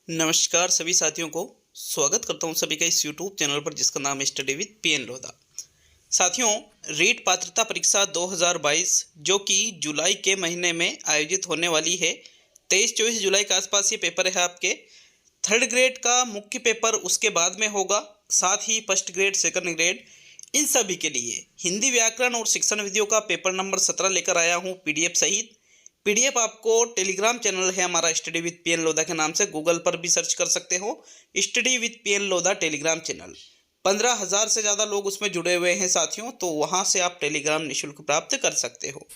नमस्कार सभी साथियों को स्वागत करता हूं सभी का इस YouTube चैनल पर जिसका नाम है स्टडी विद पीएन लोधा। साथियों, रीट पात्रता परीक्षा 2022 जो कि जुलाई के महीने में आयोजित होने वाली है। 23-24 जुलाई के आसपास ये पेपर है आपके। थर्ड ग्रेड का मुख्य पेपर उसके बाद में होगा, साथ ही फर्स्ट ग्रेड, सेकंड ग्रेड, इन सभी के लिए हिंदी व्याकरण और शिक्षण विधियों का पेपर नंबर 17 लेकर आया हूँ पीडीएफ सहित। पीडीएफ आपको टेलीग्राम चैनल है हमारा स्टडी विद पीएन लोधा के नाम से, गूगल पर भी सर्च कर सकते हो study with PN Lodha Telegram channel. 15,000 से ज़्यादा लोग उसमें जुड़े हुए हैं साथियों, तो वहाँ से आप टेलीग्राम निःशुल्क प्राप्त कर सकते हो।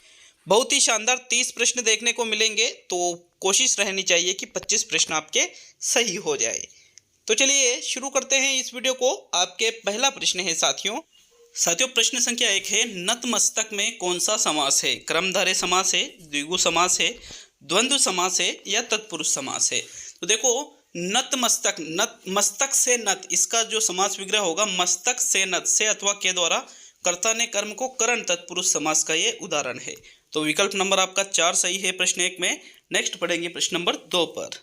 बहुत ही शानदार 30 प्रश्न देखने को मिलेंगे, तो कोशिश रहनी चाहिए कि 25 प्रश्न आपके सही हो जाए। तो चलिए शुरू करते हैं इस वीडियो को। आपके पहला प्रश्न है साथियों प्रश्न संख्या 1 है, नतमस्तक में कौन सा समास है? क्रमधारय समास है, द्विगु समास है, द्वंद्व समास है या तत्पुरुष समास है? तो देखो, नतमस्तक, नत मस्तक से नत, इसका जो समास विग्रह होगा मस्तक से नत, से अथवा के द्वारा कर्ता ने कर्म को करण तत्पुरुष समास का ये उदाहरण है। तो विकल्प नंबर आपका 4 सही है प्रश्न 1 में। नेक्स्ट पढ़ेंगे प्रश्न नंबर 2 पर।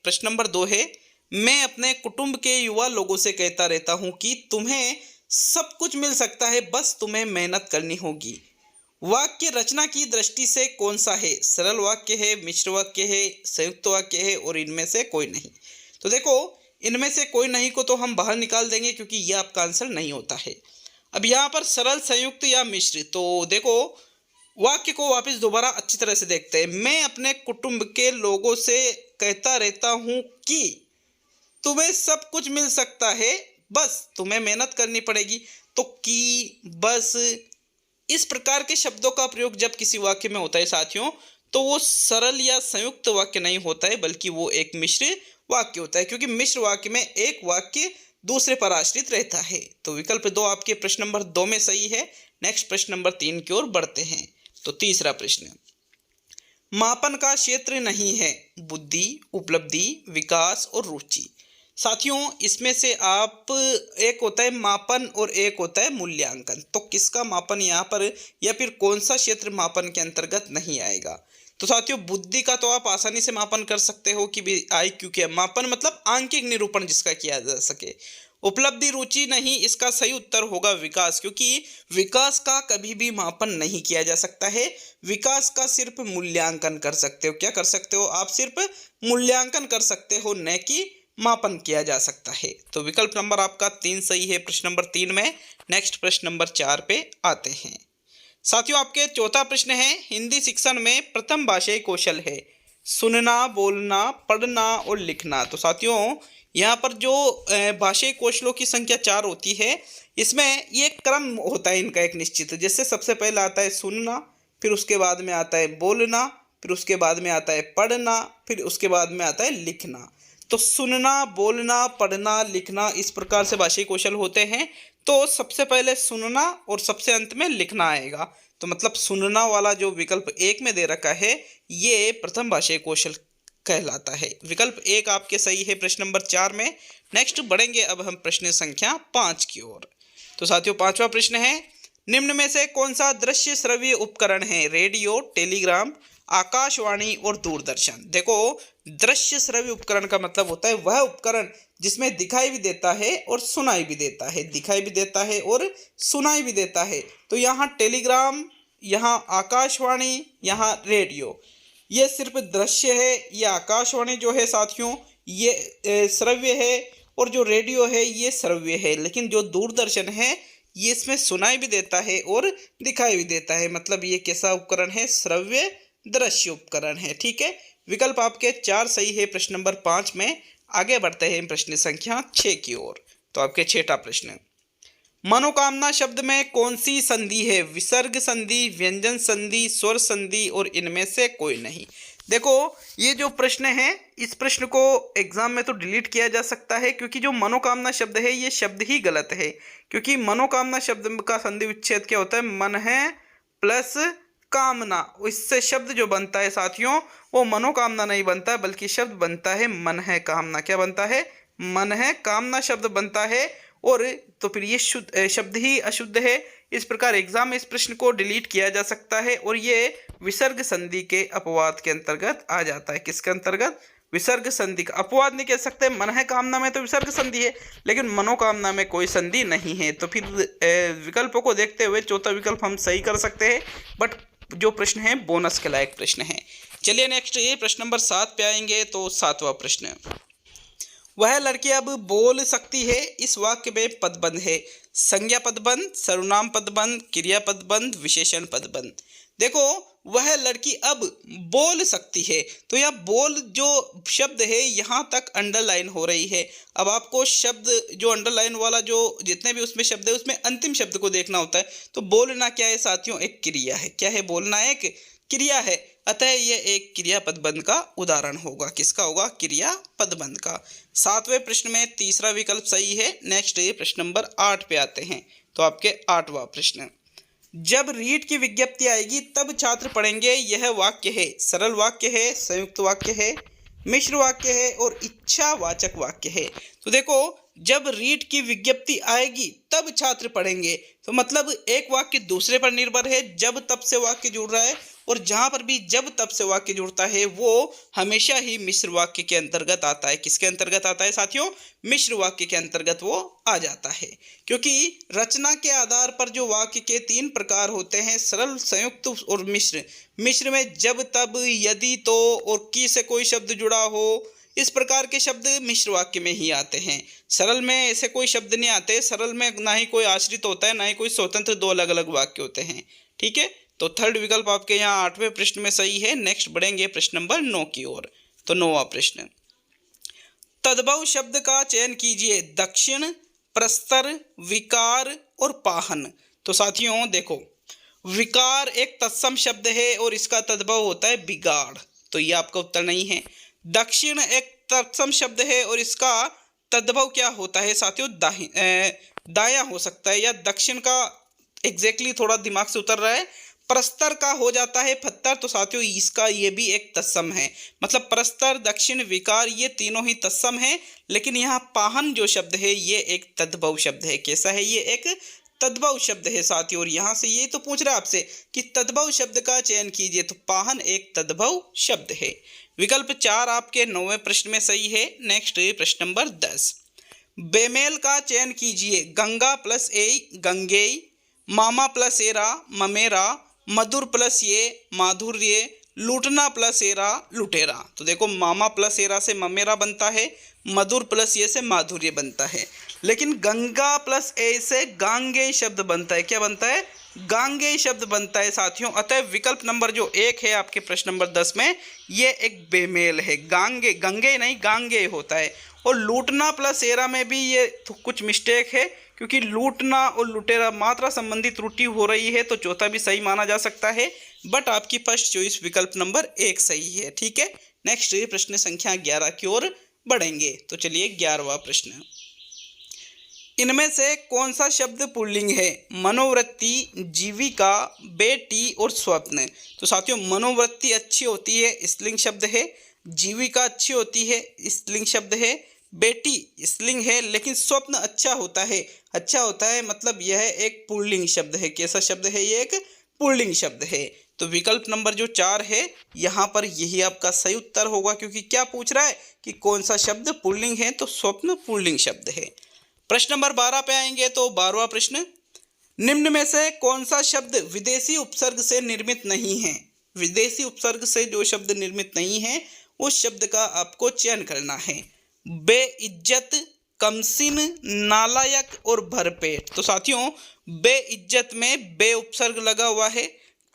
प्रश्न नंबर 2 है, मैं अपने कुटुंब के युवा लोगों से कहता रहता हूँ कि तुम्हें सब कुछ मिल सकता है, बस तुम्हें मेहनत करनी होगी। वाक्य रचना की दृष्टि से कौन सा है? सरल वाक्य है, मिश्र वाक्य है, संयुक्त वाक्य है और इनमें से कोई नहीं। तो देखो, इनमें से कोई नहीं को तो हम बाहर निकाल देंगे क्योंकि यह आपका आंसर नहीं होता है। अब यहाँ पर सरल, संयुक्त या मिश्र, तो देखो वाक्य को वापस दोबारा अच्छी तरह से देखते हैं। मैं अपने कुटुंब के लोगों से कहता रहता हूँ कि तुम्हें सब कुछ मिल सकता है, बस तुम्हें मेहनत करनी पड़ेगी। तो की, बस, इस प्रकार के शब्दों का प्रयोग जब किसी वाक्य में होता है साथियों, तो वो सरल या संयुक्त वाक्य नहीं होता है, बल्कि वो एक मिश्र वाक्य होता है, क्योंकि मिश्र वाक्य में एक वाक्य दूसरे पर आश्रित रहता है। तो विकल्प 2 आपके प्रश्न नंबर 2 में सही है। नेक्स्ट प्रश्न नंबर 3 की ओर बढ़ते हैं। तो तीसरा प्रश्न, मापन का क्षेत्र नहीं है बुद्धि, उपलब्धि, विकास और रुचि। साथियों, इसमें से आप, एक होता है मापन और एक होता है मूल्यांकन। तो किसका मापन यहाँ पर या फिर कौन सा क्षेत्र मापन के अंतर्गत नहीं आएगा? तो साथियों, बुद्धि का तो आप आसानी से मापन कर सकते हो कि भी IQ के मापन मतलब आंकिक निरूपण जिसका किया जा सके। उपलब्धि, रुचि नहीं, इसका सही उत्तर होगा विकास, क्योंकि विकास का कभी भी मापन नहीं किया जा सकता है। विकास का सिर्फ मूल्यांकन कर सकते हो। क्या कर सकते हो आप? सिर्फ मूल्यांकन कर सकते हो, न कि मापन किया जा सकता है। तो विकल्प नंबर आपका 3 सही है प्रश्न नंबर 3 में। नेक्स्ट प्रश्न नंबर 4 पे आते हैं। साथियों, आपके चौथा प्रश्न है, हिंदी शिक्षण में प्रथम भाषाई कौशल है सुनना, बोलना, पढ़ना और लिखना। तो साथियों, यहाँ पर जो भाषाई कौशलों की संख्या 4 होती है, इसमें ये क्रम होता है इनका एक निश्चित। जैसे सबसे पहले आता है सुनना, फिर उसके बाद में आता है बोलना, फिर उसके बाद में आता है पढ़ना, फिर उसके बाद में आता है लिखना। तो सुनना, बोलना, पढ़ना, लिखना, इस प्रकार से भाषाई कौशल होते हैं। तो सबसे पहले सुनना और सबसे अंत में लिखना आएगा। तो मतलब सुनना वाला जो विकल्प 1 में दे रखा है, ये प्रथम भाषाई कौशल कहलाता है। विकल्प 1 आपके सही है प्रश्न नंबर 4 में। नेक्स्ट बढ़ेंगे अब हम प्रश्न संख्या 5 की ओर। तो साथियों, 5वां प्रश्न है, निम्न में से कौन सा दृश्य श्रव्य उपकरण है? रेडियो, टेलीग्राम, आकाशवाणी और दूरदर्शन। देखो, दृश्य श्रव्य उपकरण का मतलब होता है वह उपकरण जिसमें दिखाई भी देता है और सुनाई भी देता है। दिखाई भी देता है और सुनाई भी देता है। तो यहाँ टेलीग्राम, यहाँ आकाशवाणी, यहाँ रेडियो, ये सिर्फ दृश्य है। ये आकाशवाणी जो है साथियों, ये श्रव्य है, और जो रेडियो है ये श्रव्य है। लेकिन जो दूरदर्शन है ये इसमें सुनाई भी देता है और दिखाई भी देता है। मतलब ये कैसा उपकरण है? श्रव्य दृश्य उपकरण है। ठीक है, विकल्प आपके 4 सही है प्रश्न नंबर 5 में। आगे बढ़ते हैं प्रश्न संख्या 6 की ओर। तो आपके 6वां प्रश्न, मनोकामना शब्द में कौन सी संधि है? विसर्ग संधि, व्यंजन संधि, स्वर संधि और इनमें से कोई नहीं। देखो, ये जो प्रश्न है, इस प्रश्न को एग्जाम में तो डिलीट किया जा सकता है, क्योंकि जो मनोकामना शब्द है ये शब्द ही गलत है। क्योंकि मनोकामना शब्द का संधि विच्छेद क्या होता है? मन है प्लस कामना, इससे शब्द जो बनता है साथियों, वो मनोकामना नहीं बनता है, बल्कि शब्द बनता है मन है कामना। क्या बनता है? मन है कामना शब्द बनता है। और तो फिर ये शुद्ध शब्द ही अशुद्ध है। इस प्रकार एग्जाम में इस प्रश्न को डिलीट किया जा सकता है, और ये विसर्ग संधि के अपवाद के अंतर्गत आ जाता है। किसके अंतर्गत? विसर्ग संधि का अपवाद नहीं कह सकते। मन है कामना में तो विसर्ग संधि है, लेकिन मनोकामना में कोई संधि नहीं है। तो फिर विकल्पों को देखते हुए चौथा विकल्प हम सही कर सकते हैं, बट जो प्रश्न है बोनस के लायक प्रश्न है। चलिए नेक्स्ट ये प्रश्न नंबर 7 पे आएंगे। तो 7वां प्रश्न, वह लड़की अब बोल सकती है, इस वाक्य में पदबंध है। संज्ञा पदबंध, सर्वनाम पदबंध, क्रिया पदबंध, विशेषण पदबंध। देखो वह लड़की अब बोल सकती है, तो यह बोल जो शब्द है यहाँ तक अंडरलाइन हो रही है। अब आपको शब्द जो अंडरलाइन वाला जो जितने भी उसमें शब्द है उसमें अंतिम शब्द को देखना होता है। तो बोलना क्या है साथियों? एक क्रिया है। क्या है? बोलना एक क्रिया है, अतः यह एक क्रिया पदबंध का उदाहरण होगा। किसका होगा? क्रिया पदबंध का। 7वें प्रश्न में तीसरा विकल्प सही है। नेक्स्ट ये प्रश्न नंबर 8 पे आते हैं। तो आपके 8वां प्रश्न, जब रीट की विज्ञप्ति आएगी तब छात्र पढ़ेंगे। यह वाक्य है, सरल वाक्य है, संयुक्त वाक्य है, मिश्र वाक्य है और इच्छावाचक वाक्य है। तो देखो जब रीट की विज्ञप्ति आएगी तब छात्र पढ़ेंगे, तो मतलब एक वाक्य दूसरे पर निर्भर है। जब तब से वाक्य जुड़ रहा है, और जहां पर भी जब तब से वाक्य जुड़ता है वो हमेशा ही मिश्र वाक्य के अंतर्गत आता है। किसके अंतर्गत आता है साथियों? मिश्र वाक्य के अंतर्गत वो आ जाता है। क्योंकि रचना के आधार पर जो वाक्य के 3 प्रकार होते हैं, सरल, संयुक्त और मिश्र। मिश्र में जब, तब, यदि, तो और की से कोई शब्द जुड़ा हो, इस प्रकार के शब्द मिश्र वाक्य में ही आते हैं। सरल में ऐसे कोई शब्द नहीं आते। सरल में ना ही कोई आश्रित होता है, ना ही कोई स्वतंत्र, 2 अलग अलग वाक्य होते हैं। ठीक है, तो थर्ड विकल्प आपके यहाँ 8वें प्रश्न में सही है। नेक्स्ट बढ़ेंगे प्रश्न नंबर 9 की ओर। तो 9वां प्रश्न, तद्भव शब्द का चयन कीजिए। दक्षिण, प्रस्तर, विकार और पाहन। तो साथियों देखो, विकार एक तत्सम शब्द है और इसका तद्भव होता है बिगाड़, तो ये आपका उत्तर नहीं है। दक्षिण एक तत्सम शब्द है और इसका तद्भव क्या होता है साथियों? दायां हो सकता है, या दक्षिण का एग्जैक्टली थोड़ा दिमाग से उतर रहा है। प्रस्तर का हो जाता है पत्थर, तो साथियों इसका ये भी एक तत्सम है। मतलब प्रस्तर, दक्षिण, विकार ये तीनों ही तत्सम है, लेकिन यहाँ पाहन जो शब्द है ये एक तद्भव शब्द है। कैसा है? ये एक तद्भव शब्द है साथियों। और यहाँ से ये तो पूछ रहा है आपसे कि तद्भव शब्द का चयन कीजिए, तो पाहन एक तद्भव शब्द है। विकल्प 4 आपके 9वें प्रश्न में सही है। नेक्स्ट प्रश्न नंबर 10, बेमेल का चयन कीजिए। गंगा प्लस ए गंगेय, मामा प्लस एरा ममेरा, मधुर प्लस ये माधुर्य, लूटना प्लस एरा लुटेरा। तो देखो मामा प्लस एरा से ममेरा बनता है, मधुर प्लस ये से माधुर्य बनता है, लेकिन गंगा प्लस ए से गांगेय शब्द बनता है। क्या बनता है? गांगेय शब्द बनता है साथियों। अतः विकल्प नंबर जो 1 है आपके प्रश्न नंबर 10 में, ये एक बेमेल है। गांगे, गंगे नहीं गांगे होता है। और लूटना प्लस एरा में भी ये तो कुछ मिस्टेक है, क्योंकि लूटना और लुटेरा मात्रा संबंधी त्रुटि हो रही है, तो चौथा भी सही माना जा सकता है। बट आपकी फर्स्ट चॉइस विकल्प नंबर 1 सही है। ठीक है, नेक्स्ट प्रश्न संख्या 11 की ओर बढ़ेंगे। तो चलिए 11वां प्रश्न, इनमें से कौन सा शब्द पुल्लिंग है? मनोवृत्ति, जीविका, बेटी और स्वप्न। तो साथियों मनोवृत्ति अच्छी होती है, स्त्रीलिंग शब्द है। जीविका अच्छी होती है, स्त्रीलिंग शब्द है। बेटी स्त्रीलिंग है, लेकिन स्वप्न अच्छा होता है। अच्छा होता है मतलब यह एक पुल्लिंग शब्द है। कैसा शब्द है? ये एक पुल्लिंग शब्द है। तो विकल्प नंबर जो 4 है यहाँ पर यही आपका सही उत्तर होगा, क्योंकि क्या पूछ रहा है कि कौन सा शब्द पुल्लिंग है, तो स्वप्न पुल्लिंग शब्द है। प्रश्न नंबर 12 पे आएंगे। तो 12वां प्रश्न, निम्न में से कौन सा शब्द विदेशी उपसर्ग से निर्मित नहीं है? विदेशी उपसर्ग से जो शब्द निर्मित नहीं है उस शब्द का आपको चयन करना है। बेइज्जत, कमसिन, नालायक और भरपेट। तो साथियों बेइज्जत में बे उपसर्ग लगा हुआ है,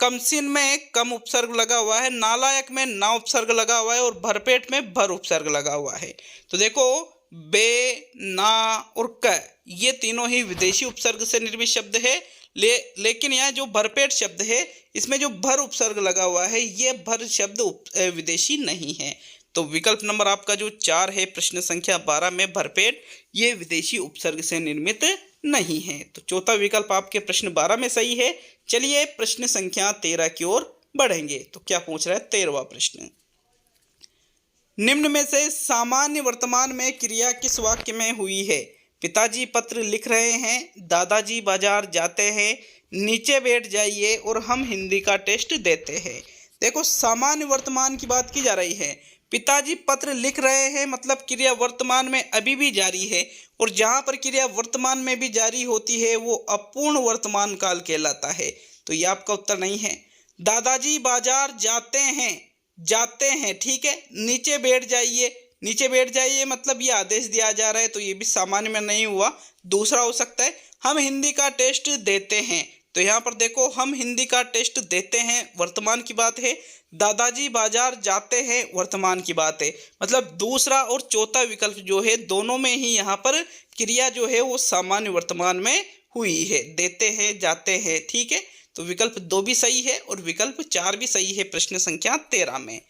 कमसिन में कम उपसर्ग लगा हुआ है, नालायक में ना उपसर्ग लगा हुआ है और भरपेट में भर उपसर्ग लगा हुआ है। तो देखो बे, ना और क ये तीनों ही विदेशी उपसर्ग से निर्मित शब्द है। लेकिन यह जो भरपेट शब्द है इसमें जो भर उपसर्ग लगा हुआ है ये भर शब्द विदेशी नहीं है। तो विकल्प नंबर आपका जो 4 है प्रश्न संख्या 12 में भरपेट, ये विदेशी उपसर्ग से निर्मित नहीं है। तो चौथा विकल्प आपके प्रश्न 12 में सही है। चलिए प्रश्न संख्या 13 की ओर बढ़ेंगे। तो क्या पूछ रहा है 13वां प्रश्न, निम्न में से सामान्य वर्तमान में क्रिया किस वाक्य में हुई है? पिताजी पत्र लिख रहे हैं, दादाजी बाजार जाते हैं, नीचे बैठ जाइए और हम हिंदी का टेस्ट देते हैं। देखो सामान्य वर्तमान की बात की जा रही है। पिताजी पत्र लिख रहे हैं मतलब क्रिया वर्तमान में अभी भी जारी है, और जहाँ पर क्रिया वर्तमान में भी जारी होती है वो अपूर्ण वर्तमान काल कहलाता है। तो ये आपका उत्तर नहीं है। दादाजी बाजार जाते हैं, जाते हैं, ठीक है, नीचे बैठ जाइए, नीचे बैठ जाइए मतलब ये आदेश दिया जा रहा है, तो ये भी सामान्य में नहीं हुआ। दूसरा हो सकता है हम हिंदी का टेस्ट देते हैं, तो यहाँ पर देखो हम हिंदी का टेस्ट देते हैं वर्तमान की बात है, दादाजी बाजार जाते हैं वर्तमान की बात है। मतलब दूसरा और चौथा विकल्प जो है दोनों में ही यहाँ पर क्रिया जो है वो सामान्य वर्तमान में हुई है, देते हैं, जाते हैं, ठीक है। तो विकल्प 2 भी सही है और विकल्प 4 भी सही है प्रश्न संख्या 13 में।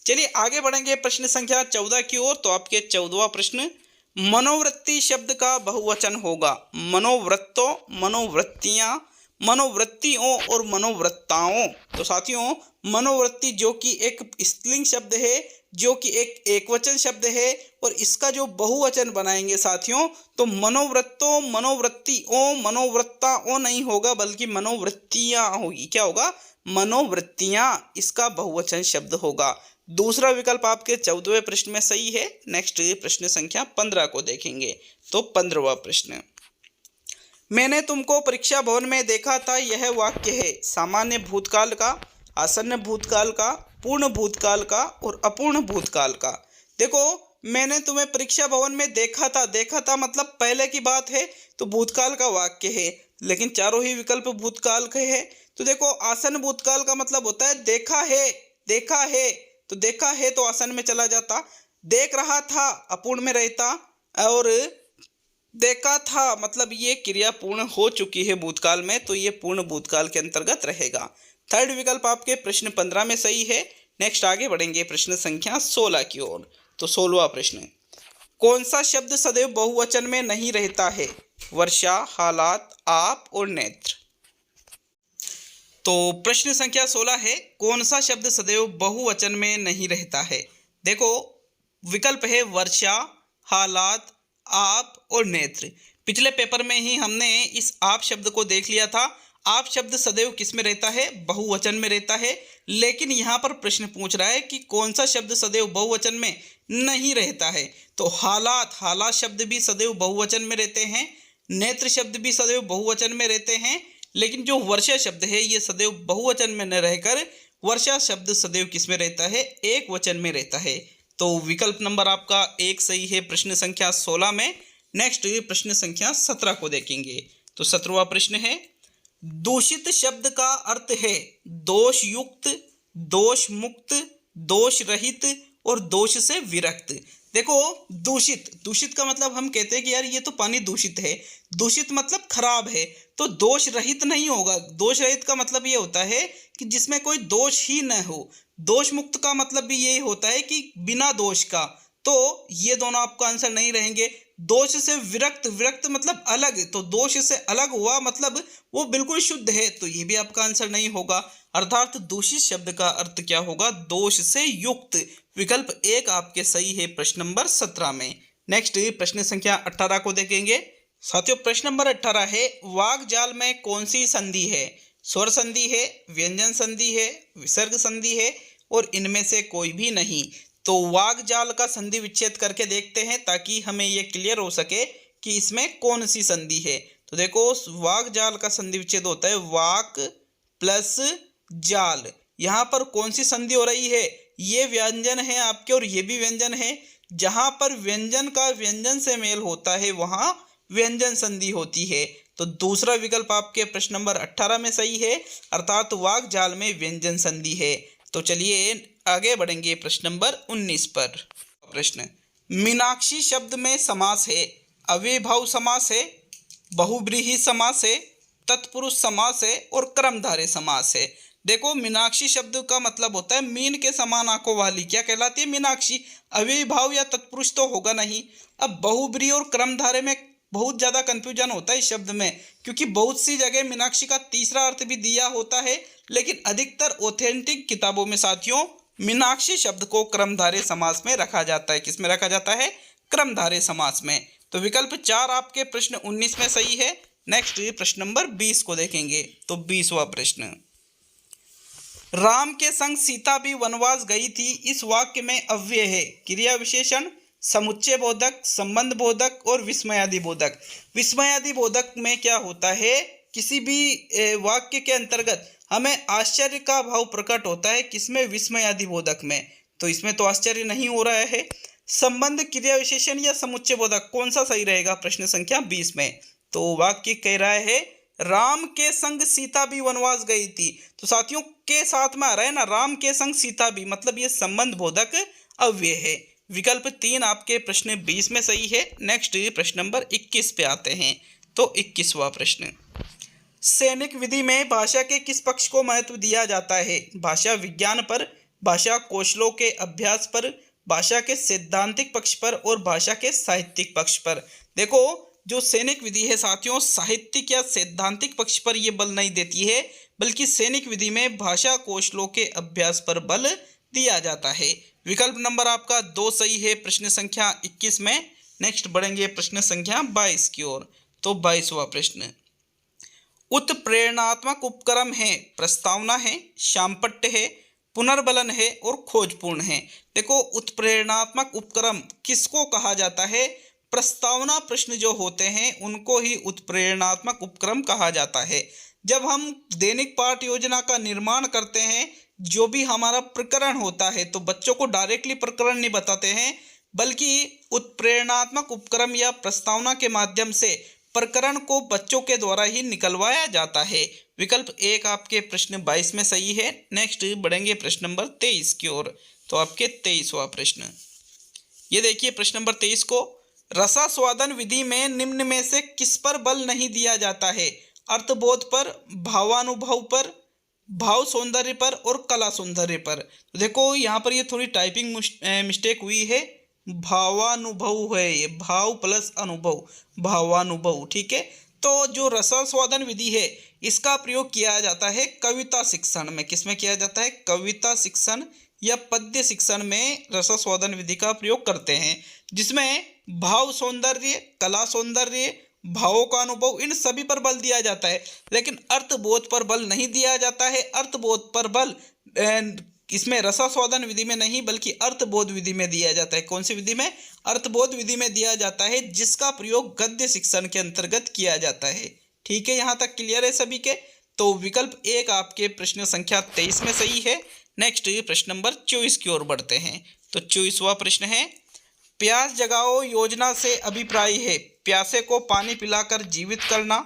चलिए आगे बढ़ेंगे प्रश्न संख्या 14 की ओर। तो आपके 14वां प्रश्न, मनोवृत्ति शब्द का बहुवचन होगा। मनोवृत्तों, मनोवृत्तियां, मनोवृत्तियों और मनोवृत्ताओं। तो साथियों मनोवृत्ति जो कि एक स्त्रीलिंग शब्द है, जो कि एक एकवचन शब्द है, और इसका जो बहुवचन बनाएंगे साथियों तो मनोवृत्तों, मनोवृत्तियों, मनोवृत्ताओं नहीं होगा बल्कि मनोवृत्तियां होगी। क्या होगा? मनोवृत्तियां, इसका बहुवचन शब्द होगा। दूसरा विकल्प आपके 14वें प्रश्न में सही है। नेक्स्ट प्रश्न संख्या 15 को देखेंगे। तो 15वां प्रश्न, मैंने तुमको परीक्षा भवन में देखा था, यह वाक्य है सामान्य भूतकाल का, आसन्न भूतकाल का, पूर्ण भूतकाल का और अपूर्ण भूतकाल का। देखो मैंने तुम्हें परीक्षा भवन में देखा था, देखा था मतलब पहले की बात है तो भूतकाल का वाक्य है, लेकिन चारों ही विकल्प भूतकाल के हैं। तो देखो आसन्न भूतकाल का मतलब होता है देखा है, देखा है, तो देखा है तो आसन्न में चला जाता, देख रहा था अपूर्ण में रहता, और देखा था मतलब ये क्रिया पूर्ण हो चुकी है भूतकाल में, तो ये पूर्ण भूतकाल के अंतर्गत रहेगा। थर्ड विकल्प आपके प्रश्न 15 में सही है। नेक्स्ट आगे बढ़ेंगे प्रश्न संख्या 16 की ओर। तो 16वां प्रश्न, कौन सा शब्द सदैव बहुवचन में नहीं रहता है? वर्षा, हालात, आप और नेत्र। तो प्रश्न संख्या 16 है, कौन सा शब्द सदैव बहुवचन में नहीं रहता है? देखो विकल्प है वर्षा, हालात, आप और नेत्र। पिछले पेपर में ही हमने इस आप शब्द को देख लिया था। आप शब्द सदैव किस में रहता है? बहुवचन में रहता है। लेकिन यहाँ पर प्रश्न पूछ रहा है कि कौन सा शब्द सदैव बहुवचन में नहीं रहता है? तो हालात, हालात शब्द भी सदैव बहुवचन में रहते हैं, नेत्र शब्द भी सदैव बहुवचन में रहते हैं, लेकिन जो वर्षा शब्द है ये सदैव बहुवचन में न रहकर वर्षा शब्द सदैव किस में रहता है? एक वचन में रहता है। तो विकल्प नंबर आपका 1 सही है प्रश्न संख्या 16 में। नेक्स्ट प्रश्न संख्या 17 को देखेंगे। तो 17वां प्रश्न है, दूषित शब्द का अर्थ है दोष युक्त, दोष मुक्त, दोष रहित और दोष से विरक्त। देखो दूषित, दूषित का मतलब हम कहते हैं कि यार ये तो पानी दूषित है, दूषित मतलब खराब है, तो दोष रहित नहीं होगा। दोष रहित का मतलब ये होता है कि जिसमें कोई दोष ही न हो। दोष मुक्त का मतलब भी यही होता है कि बिना दोष का। तो ये दोनों आपका आंसर नहीं रहेंगे। दोष से विरक्त, विरक्त मतलब अलग, तो दोष से अलग हुआ मतलब वो बिल्कुल शुद्ध है, तो ये भी आपका आंसर नहीं होगा। अर्थात दूषित शब्द का अर्थ क्या होगा? दोष से युक्त। विकल्प 1 आपके सही है प्रश्न नंबर 17 में। नेक्स्ट प्रश्न संख्या 18 को देखेंगे। साथियों प्रश्न नंबर 18 है, वाक् जाल में कौन सी संधि है? स्वर संधि है, व्यंजन संधि है, विसर्ग संधि है और इनमें से कोई भी नहीं। तो वाक् जाल का संधि विच्छेद करके देखते हैं ताकि हमें ये क्लियर हो सके कि इसमें कौन सी संधि है। तो देखो वाक् जाल का संधि विच्छेद होता है वाक प्लस जाल। यहाँ पर कौन सी संधि हो रही है? ये व्यंजन है आपके और ये भी व्यंजन है। जहाँ पर व्यंजन का व्यंजन से मेल होता है वहाँ व्यंजन संधि होती है। तो दूसरा विकल्प आपके प्रश्न नंबर 18 में सही है, अर्थात वाक् जाल में व्यंजन संधि है। तो चलिए आगे बढ़ेंगे प्रश्न नंबर 19 पर। प्रश्न, मीनाक्षी शब्द में समास है, अव्ययभाव समास है, बहुव्रीहि समास है, तत्पुरुष समास है और क्रमधारय समास है। देखो मीनाक्षी शब्द का मतलब होता है मीन के समान आंखों वाली। क्या कहलाती है? मीनाक्षी। अव्ययभाव या तत्पुरुष तो होगा नहीं। अब बहुव्रीहि और क्रमधारय में बहुत ज़्यादा कंफ्यूजन होता है इस शब्द में, क्योंकि बहुत सी जगह मीनाक्षी का तीसरा अर्थ भी दिया होता है, लेकिन अधिकतर ऑथेंटिक किताबों में साथियों मीनाक्षी शब्द को क्रमधारय समास में रखा जाता है। किस में रखा जाता है? क्रमधारय समास में। तो विकल्प 4 आपके प्रश्न 19 में सही है। नेक्स्ट प्रश्न नंबर 20 को देखेंगे। तो 20वां प्रश्न, राम के संग सीता भी वनवास गई थी, इस वाक्य में अव्यय है क्रिया विशेषण, समुच्चय बोधक, संबंध बोधक और विस्मयादि बोधक। विस्मयादि बोधक में क्या होता है, किसी भी वाक्य के अंतर्गत हमें आश्चर्य का भाव प्रकट होता है, किसमें, विस्मयादि बोधक में। तो इसमें तो आश्चर्य नहीं हो रहा है। संबंध, क्रिया विशेषण या समुच्चय बोधक, कौन सा सही रहेगा प्रश्न संख्या 20 में। तो वाक्य कह रहा है राम के संग सीता भी वनवास गई थी। तो साथियों के साथ में आ रहा है ना, राम के संग सीता भी, मतलब ये संबंध बोधक अव्यय है। विकल्प 3 आपके प्रश्न 20 में सही है। नेक्स्ट प्रश्न नंबर 21 पे आते हैं। तो 21वां प्रश्न, सैनिक विधि में भाषा के किस पक्ष को महत्व दिया जाता है? भाषा विज्ञान पर, भाषा कौशलों के अभ्यास पर, भाषा के सैद्धांतिक पक्ष पर और भाषा के साहित्यिक पक्ष पर। देखो, जो सैनिक विधि है साथियों, साहित्यिक या सैद्धांतिक पक्ष पर यह बल नहीं देती है, बल्कि सैनिक विधि में भाषा कौशलों के अभ्यास पर बल दिया जाता है। विकल्प नंबर आपका 2 सही है प्रश्न संख्या 21 में। नेक्स्ट बढ़ेंगे प्रश्न संख्या 22 की ओर। तो 22वां प्रश्न, उत्प्रेरणात्मक उपक्रम है, प्रस्तावना है, शामपट्ट है, पुनर्बलन है और खोजपूर्ण है। देखो, उत्प्रेरणात्मक उपक्रम किसको कहा जाता है? प्रस्तावना प्रश्न जो होते हैं उनको ही उत्प्रेरणात्मक उपक्रम कहा जाता है। जब हम दैनिक पाठ योजना का निर्माण करते हैं, जो भी हमारा प्रकरण होता है, तो बच्चों को डायरेक्टली प्रकरण नहीं बताते हैं, बल्कि उत्प्रेरणात्मक उपक्रम या प्रस्तावना के माध्यम से प्रकरण को बच्चों के द्वारा ही निकलवाया जाता है। विकल्प 1 आपके प्रश्न 22 में सही है। नेक्स्ट बढ़ेंगे प्रश्न नंबर 23 की ओर। तो आपके 23वां प्रश्न, ये देखिए प्रश्न नंबर 23 को, रसास्वादन विधि में निम्न में से किस पर बल नहीं दिया जाता है? अर्थबोध पर, भावानुभव पर, भाव सौंदर्य पर और कला सौंदर्य पर। तो देखो, यहाँ पर ये थोड़ी टाइपिंग मिस्टेक हुई है, भावानुभव है, ये भाव प्लस अनुभव, भावानुभव, ठीक है। तो जो रसास्वादन विधि है इसका प्रयोग किया जाता है कविता शिक्षण में। किसमें किया जाता है? कविता शिक्षण या पद्य शिक्षण में रसास्वादन विधि का प्रयोग करते हैं, जिसमें भाव सौंदर्य, कला सौंदर्य, भावों का अनुभव, इन सभी पर बल दिया जाता है। लेकिन अर्थबोध पर बल नहीं दिया जाता है। अर्थबोध पर बल इसमें रसास्वादन विधि में नहीं, बल्कि अर्थबोध विधि में दिया जाता है। कौन सी विधि में? अर्थबोध विधि में दिया जाता है, जिसका प्रयोग गद्य शिक्षण के अंतर्गत किया जाता है। ठीक है, यहाँ तक क्लियर है सभी के? तो विकल्प 1 आपके प्रश्न संख्या 23 में सही है। नेक्स्ट प्रश्न नंबर 24 की ओर बढ़ते हैं। तो 24वां प्रश्न है, प्यास जगाओ योजना से अभिप्राय है, प्यासे को पानी पिलाकर जीवित करना,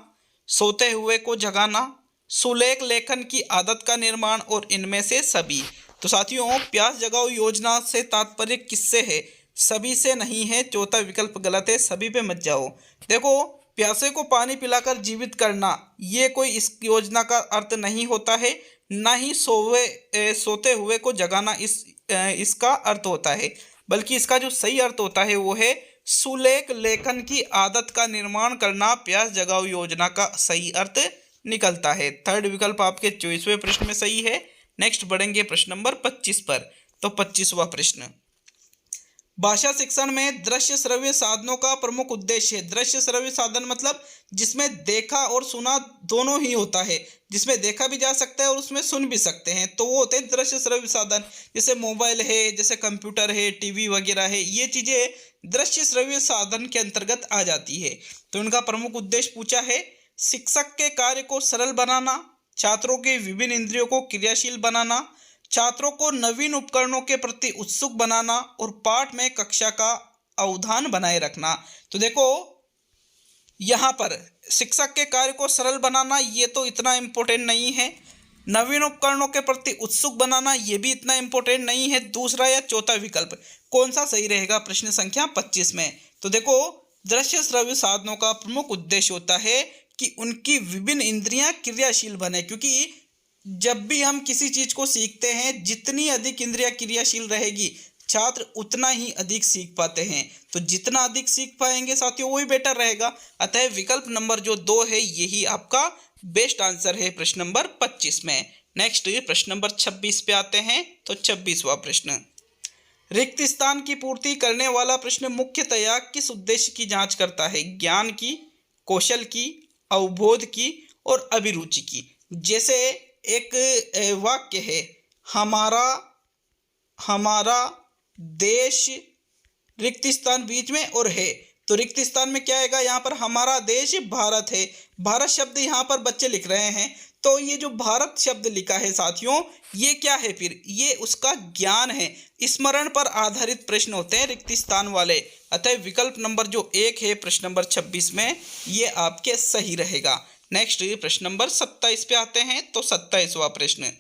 सोते हुए को जगाना, सुलेख लेखन की आदत का निर्माण और इनमें से सभी। तो साथियों, प्यास जगाओ योजना से तात्पर्य किससे है? सभी से नहीं है। चौथा विकल्प गलत है, सभी पे मत जाओ। देखो, प्यासे को पानी पिलाकर जीवित करना, ये कोई इस योजना का अर्थ नहीं होता है। ना ही सोते हुए को जगाना इसका अर्थ होता है, बल्कि इसका जो सही अर्थ होता है वो है सुलेख लेखन की आदत का निर्माण करना। प्यास जगाओ योजना का सही अर्थ निकलता है। थर्ड विकल्प आपके 24वें प्रश्न में सही है। नेक्स्ट बढ़ेंगे प्रश्न नंबर 25 पर। तो 25वां प्रश्न, भाषा शिक्षण में दृश्य श्रव्य साधनों का प्रमुख उद्देश्य है। दृश्य श्रव्य साधन मतलब जिसमें देखा और सुना दोनों ही होता है, जिसमें देखा भी जा सकता है और उसमें सुन भी सकते हैं, तो वो होते हैं दृश्य श्रव्य साधन। जैसे मोबाइल है, जैसे कंप्यूटर है, टीवी वगैरह है, ये चीजें दृश्य श्रव्य साधन के अंतर्गत आ जाती है। तो इनका प्रमुख उद्देश्य पूछा है, शिक्षक के कार्य को सरल बनाना, छात्रों के विभिन्न इंद्रियों को क्रियाशील बनाना, छात्रों को नवीन उपकरणों के प्रति उत्सुक बनाना और पाठ में कक्षा का अवधान बनाए रखना। तो देखो, यहाँ पर शिक्षक के कार्य को सरल बनाना ये तो इतना इम्पोर्टेंट नहीं है, नवीन उपकरणों के प्रति उत्सुक बनाना ये भी इतना इम्पोर्टेंट नहीं है। दूसरा या चौथा विकल्प कौन सा सही रहेगा प्रश्न संख्या 25 में? तो देखो, दृश्य श्रव्य साधनों का प्रमुख उद्देश्य होता है कि उनकी विभिन्न इंद्रियां क्रियाशील बने, क्योंकि जब भी हम किसी चीज को सीखते हैं, जितनी अधिक इंद्रियां क्रियाशील रहेगी, छात्र उतना ही अधिक सीख पाते हैं। तो जितना अधिक सीख पाएंगे साथियों, वही बेटर रहेगा। अतः विकल्प नंबर जो 2 है यही आपका बेस्ट आंसर है प्रश्न नंबर 25 में। नेक्स्ट प्रश्न नंबर 26 पे आते हैं। तो 26वां प्रश्न, रिक्त स्थान की पूर्ति करने वाला प्रश्न मुख्यतया किस उद्देश्य की जांच करता है? ज्ञान की, कौशल की, अवबोध की और अभिरुचि की। जैसे एक वाक्य है, हमारा देश, रिक्त स्थान बीच में और है, तो रिक्त स्थान में क्या आएगा, यहाँ पर हमारा देश भारत है। भारत शब्द यहाँ पर बच्चे लिख रहे हैं, तो ये जो भारत शब्द लिखा है साथियों, ये क्या है, फिर ये उसका ज्ञान है। स्मरण पर आधारित प्रश्न होते हैं रिक्त स्थान वाले। अतः विकल्प नंबर जो 1 है प्रश्न नंबर 26 में, ये आपके सही रहेगा। नेक्स्ट प्रश्न नंबर 27 पे आते हैं। तो 27वां प्रश्न,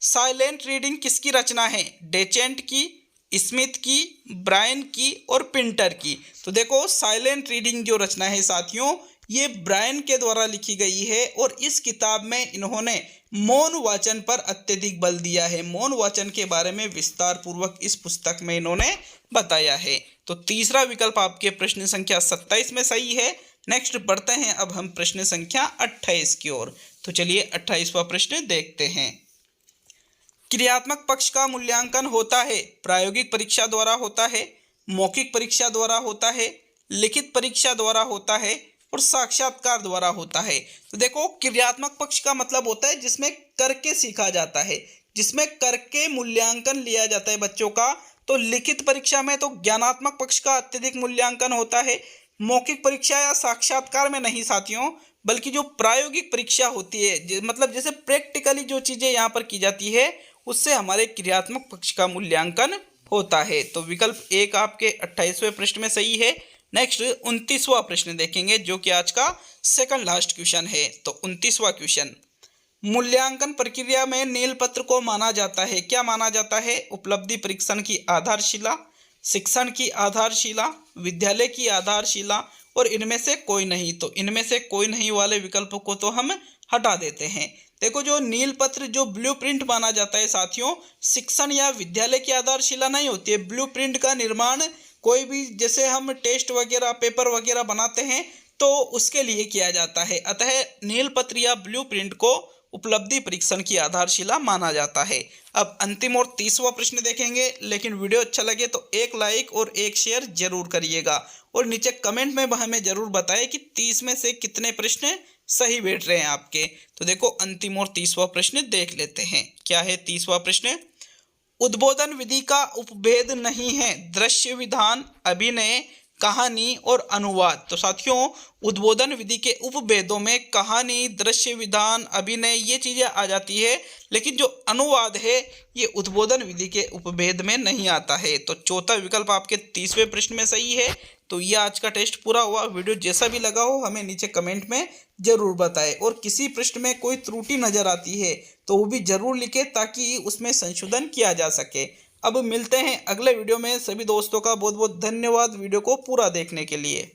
साइलेंट रीडिंग किसकी रचना है? डेचेंट की, स्मिथ की, ब्रायन की और पिंटर की। तो देखो साइलेंट रीडिंग जो रचना है साथियों, ये ब्रायन के द्वारा लिखी गई है और इस किताब में इन्होंने मौन वाचन पर अत्यधिक बल दिया है। मौन वाचन के बारे में विस्तार पूर्वक इस पुस्तक में इन्होंने बताया है। तो तीसरा विकल्प आपके प्रश्न संख्या 27 में सही है। नेक्स्ट बढ़ते हैं अब हम प्रश्न संख्या 28 की ओर। तो चलिए 28वां प्रश्न देखते हैं। क्रियात्मक पक्ष का मूल्यांकन होता है, प्रायोगिक परीक्षा द्वारा होता है, मौखिक परीक्षा द्वारा होता है, लिखित परीक्षा द्वारा होता है और साक्षात्कार द्वारा होता है। तो देखो क्रियात्मक पक्ष का मतलब होता है जिसमें करके सीखा जाता है, जिसमें करके मूल्यांकन लिया जाता है बच्चों का। तो लिखित परीक्षा में तो ज्ञानात्मक पक्ष का अत्यधिक मूल्यांकन होता है, मौखिक परीक्षा या साक्षात्कार में नहीं साथियों, बल्कि जो प्रायोगिक परीक्षा होती है, मतलब जैसे प्रैक्टिकली जो चीजें यहाँ पर की जाती है, उससे हमारे क्रियात्मक पक्ष का मूल्यांकन होता है। तो विकल्प 1 आपके 28वें प्रश्न में सही है। नेक्स्ट 29वां प्रश्न देखेंगे, जो कि आज का सेकंड लास्ट क्वेश्चन है। तो 29वां क्वेश्चन, मूल्यांकन प्रक्रिया में नील पत्र को माना जाता है, क्या माना जाता है? उपलब्धि परीक्षण की आधारशिला, शिक्षण की आधारशिला, विद्यालय की आधारशिला और इनमें से कोई नहीं। तो इनमें से कोई नहीं वाले विकल्प को तो हम हटा देते हैं। देखो जो नील पत्र, जो ब्लूप्रिंट माना जाता है साथियों, शिक्षण या विद्यालय की आधारशिला नहीं होती है। ब्लूप्रिंट का निर्माण कोई भी, जैसे हम टेस्ट वगैरह, पेपर वगैरह बनाते हैं, तो उसके लिए किया जाता है। अतः नील पत्र या ब्लूप्रिंट को उपलब्धि परीक्षण की आधारशिला माना जाता है। अब अंतिम और 30वां प्रश्न देखेंगे, लेकिन वीडियो अच्छा लगे तो एक लाइक और एक शेयर जरूर करिएगा और नीचे कमेंट में हमें जरूर बताएं कि 30 में से कितने प्रश्न सही बैठ रहे हैं आपके। तो देखो अंतिम और 30वां प्रश्न देख लेते हैं। क्या है 30वां प्रश्न? उद्बोधन विधि का उपभेद नहीं है दृश्य विधान, अभिनय, कहानी और अनुवाद। तो साथियों उद्बोधन विधि के उपभेदों में कहानी, दृश्य विधान, अभिनय ये चीजें आ जाती है, लेकिन जो अनुवाद है ये उद्बोधन विधि के उपभेद में नहीं आता है। तो चौथा विकल्प आपके 30वें प्रश्न में सही है। तो ये आज का टेस्ट पूरा हुआ। वीडियो जैसा भी लगा हो हमें नीचे कमेंट में जरूर बताएं और किसी प्रश्न में कोई त्रुटि नजर आती है तो वो भी जरूर लिखें ताकि उसमें संशोधन किया जा सके। अब मिलते हैं अगले वीडियो में। सभी दोस्तों का बहुत बहुत धन्यवाद वीडियो को पूरा देखने के लिए।